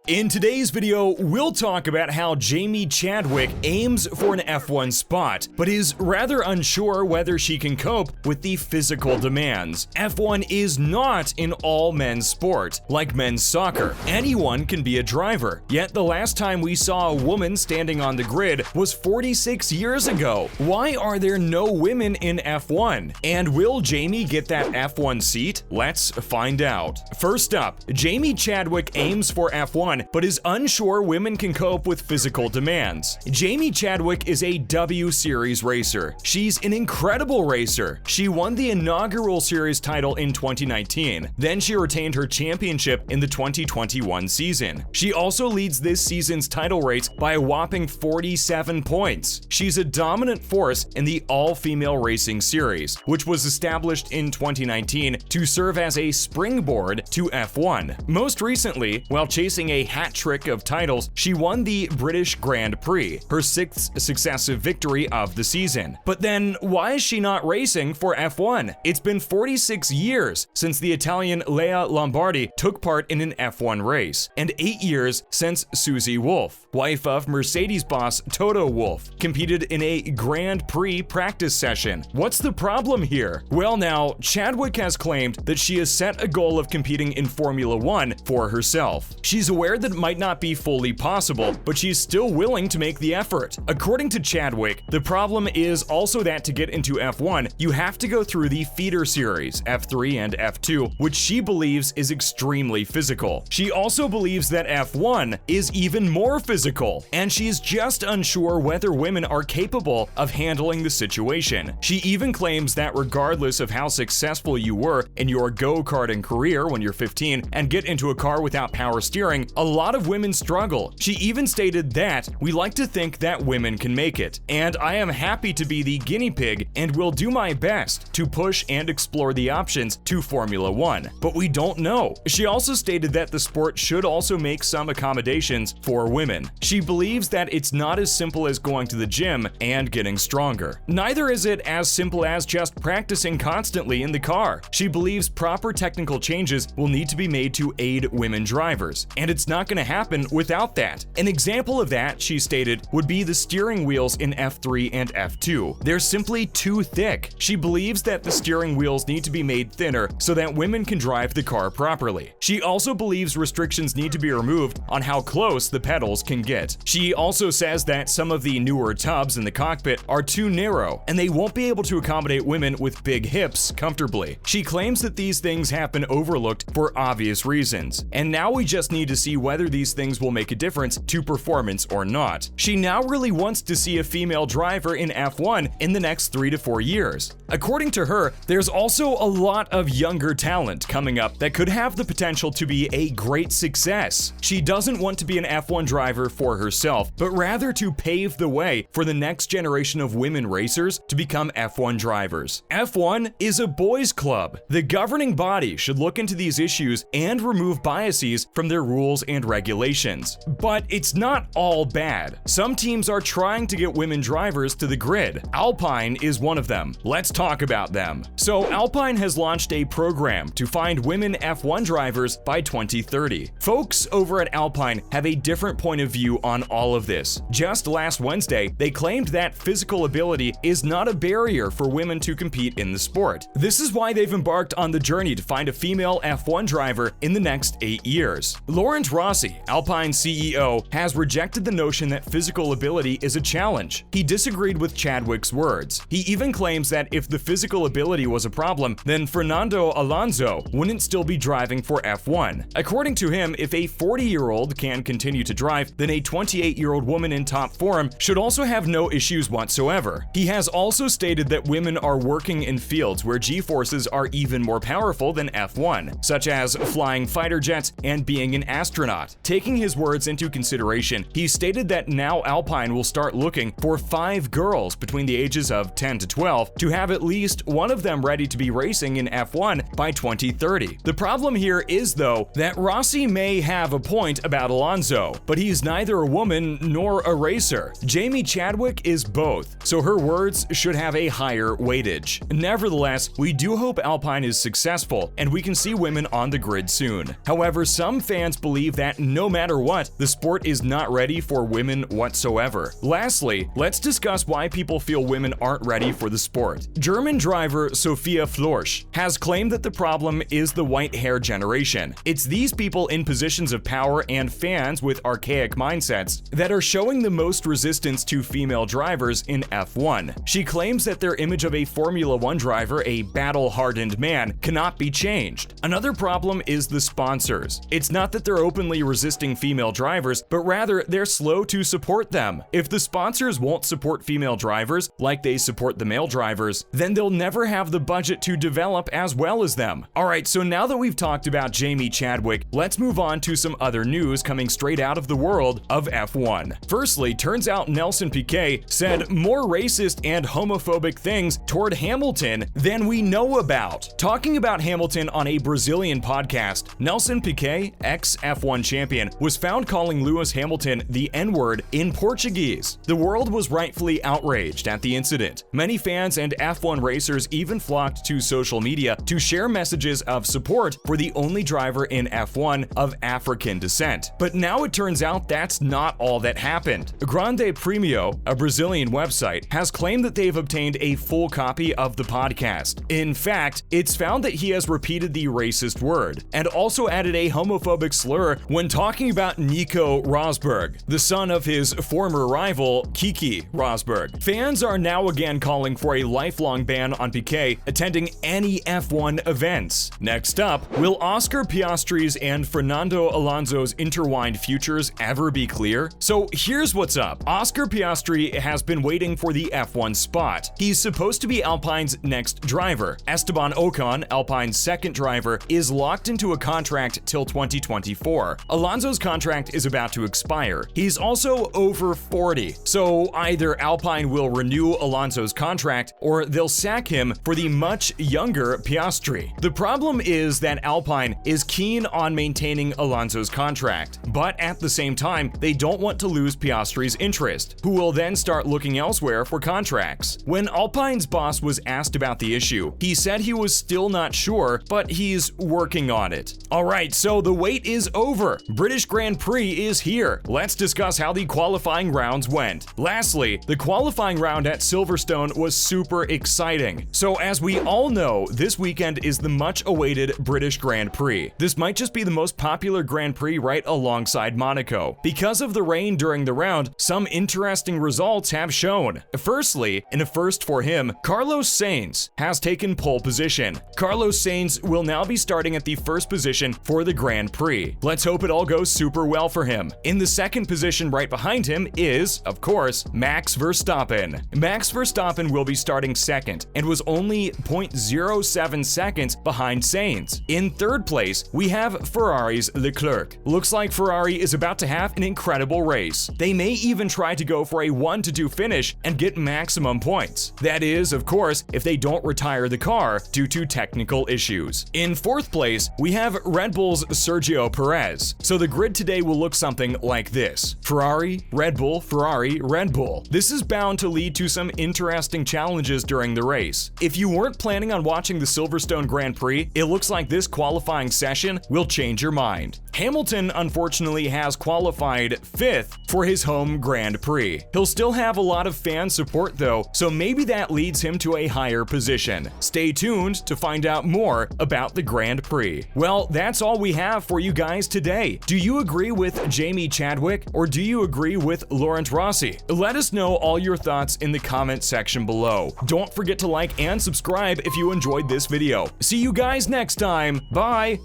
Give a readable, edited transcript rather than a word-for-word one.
In today's video, we'll talk about how Jamie Chadwick aims for an F1 spot, but is rather unsure whether she can cope with the physical demands. F1 is not an all-men's sport, like men's soccer. Anyone can be a driver, yet the last time we saw a woman standing on the grid was 46 years ago. Why are there no women in F1? And will Jamie get that F1 seat? Let's find out. First up, Jamie Chadwick aims for F1 but is unsure women can cope with physical demands. Jamie Chadwick is a W Series racer. She's an incredible racer. She won the inaugural series title in 2019. Then she retained her championship in the 2021 season. She also leads this season's title race by a whopping 47 points. She's a dominant force in the all-female racing series, which was established in 2019 to serve as a springboard to F1. Most recently, while chasing a hat trick of titles, she won the British Grand Prix, her sixth successive victory of the season. But then, why is she not racing for F1? It's been 46 years since the Italian Lea Lombardi took part in an F1 race, and 8 years since Susie Wolff, wife of Mercedes boss Toto Wolff, competed in a Grand Prix practice session. What's the problem here? Well, now, Chadwick has claimed that she has set a goal of competing in Formula One for herself. She's aware that it might not be fully possible, but she's still willing to make the effort. According to Chadwick, the problem is also that to get into F1, you have to go through the feeder series, F3 and F2, which she believes is extremely physical. She also believes that F1 is even more physical, and she's just unsure whether women are capable of handling the situation. She even claims that regardless of how successful you were in your go-karting career when you're 15 and get into a car without power steering, a lot of women struggle. She even stated that, "We like to think that women can make it, and I am happy to be the guinea pig and will do my best to push and explore the options to Formula One, but we don't know." She also stated that the sport should also make some accommodations for women. She believes that it's not as simple as going to the gym and getting stronger. Neither is it as simple as just practicing constantly in the car. She believes proper technical changes will need to be made to aid women drivers, and it's not going to happen without that. An example of that, she stated, would be the steering wheels in F3 and F2. They're simply too thick. She believes that the steering wheels need to be made thinner so that women can drive the car properly. She also believes restrictions need to be removed on how close the pedals can get. She also says that some of the newer tubs in the cockpit are too narrow, and they won't be able to accommodate women with big hips comfortably. She claims that these things have been overlooked for obvious reasons, and now we just need to see whether these things will make a difference to performance or not. She now really wants to see a female driver in F1 in the next 3 to 4 years. According to her, there's also a lot of younger talent coming up that could have the potential to be a great success. She doesn't want to be an F1 driver for herself, but rather to pave the way for the next generation of women racers to become F1 drivers. F1 is a boys' club. The governing body should look into these issues and remove biases from their rules and regulations. But it's not all bad. Some teams are trying to get women drivers to the grid. Alpine is one of them. Let's talk about them. So Alpine has launched a program to find women F1 drivers by 2030. Folks over at Alpine have a different point of view on all of this. Just last Wednesday, they claimed that physical ability is not a barrier for women to compete in the sport. This is why they've embarked on the journey to find a female F1 driver in the next 8 years. Lawrence Rossi, Alpine's CEO, has rejected the notion that physical ability is a challenge. He disagreed with Chadwick's words. He even claims that if the physical ability was a problem, then Fernando Alonso wouldn't still be driving for F1. According to him, if a 40-year-old can continue to drive, then a 28-year-old woman in top form should also have no issues whatsoever. He has also stated that women are working in fields where G-forces are even more powerful than F1, such as flying fighter jets and being an astronaut. Taking his words into consideration, he stated that now Alpine will start looking for 5 girls between the ages of 10 to 12 to have at least one of them ready to be racing in F1 by 2030. The problem here is, though, that Rossi may have a point about Alonso, but he's neither a woman nor a racer. Jamie Chadwick is both, so her words should have a higher weightage. Nevertheless, we do hope Alpine is successful and we can see women on the grid soon. However, some fans believe believe that no matter what, the sport is not ready for women whatsoever. Lastly, let's discuss why people feel women aren't ready for the sport. German driver Sophia Florsch has claimed that the problem is the white hair generation. It's these people in positions of power and fans with archaic mindsets that are showing the most resistance to female drivers in F1. She claims that their image of a Formula One driver, a battle-hardened man, cannot be changed. Another problem is the sponsors. It's not that they're openly resisting female drivers, but rather they're slow to support them. If the sponsors won't support female drivers like they support the male drivers, then they'll never have the budget to develop as well as them. Alright, so now that we've talked about Jamie Chadwick, let's move on to some other news coming straight out of the world of F1. Firstly, turns out Nelson Piquet said more racist and homophobic things toward Hamilton than we know about. Talking about Hamilton on a Brazilian podcast, Nelson Piquet, ex-F1 champion, was found calling Lewis Hamilton the N-word in Portuguese. The world was rightfully outraged at the incident. Many fans and F1 racers even flocked to social media to share messages of support for the only driver in F1 of African descent. But now it turns out that's not all that happened. Grande Premio, a Brazilian website, has claimed that they've obtained a full copy of the podcast. In fact, it's found that he has repeated the racist word and also added a homophobic slur when talking about Nico Rosberg, the son of his former rival Keke Rosberg. Fans are now again calling for a lifelong ban on Piquet attending any F1 events. Next up, will Oscar Piastri's and Fernando Alonso's intertwined futures ever be clear? So here's what's up. Oscar Piastri has been waiting for the F1 spot. He's supposed to be Alpine's next driver. Esteban Ocon, Alpine's second driver, is locked into a contract till 2024. Alonso's contract is about to expire. He's also over 40, so either Alpine will renew Alonso's contract or they'll sack him for the much younger Piastri. The problem is that Alpine is keen on maintaining Alonso's contract, but at the same time, they don't want to lose Piastri's interest, who will then start looking elsewhere for contracts. When Alpine's boss was asked about the issue, he said he was still not sure, but he's working on it. Alright, so the wait is over. British Grand Prix is here. Let's discuss how the qualifying rounds went. Lastly, the qualifying round at Silverstone was super exciting. So as we all know, this weekend is the much awaited British Grand Prix. This might just be the most popular Grand Prix right alongside Monaco. Because of the rain during the round, some interesting results have shown. Firstly, in a first for him, Carlos Sainz has taken pole position. Carlos Sainz will now be starting at the first position for the Grand Prix. Let's hope it all goes super well for him. In the second position right behind him is, of course, Max Verstappen. Max Verstappen will be starting second and was only 0.07 seconds behind Sainz. In third place, we have Ferrari's Leclerc. Looks like Ferrari is about to have an incredible race. They may even try to go for a 1-2 finish and get maximum points. That is, of course, if they don't retire the car due to technical issues. In fourth place, we have Red Bull's Sergio Perez. So the grid today will look something like this: Ferrari, Red Bull, Ferrari, Red Bull. This is bound to lead to some interesting challenges during the race. If you weren't planning on watching the Silverstone Grand Prix, it looks like this qualifying session will change your mind. Hamilton unfortunately has qualified 5th for his home Grand Prix. He'll still have a lot of fan support though, so maybe that leads him to a higher position. Stay tuned to find out more about the Grand Prix. Well, that's all we have for you guys today. Do you agree with Jamie Chadwick or do you agree with Laurent Rossi? Let us know all your thoughts in the comment section below. Don't forget to like and subscribe if you enjoyed this video. See you guys next time. Bye!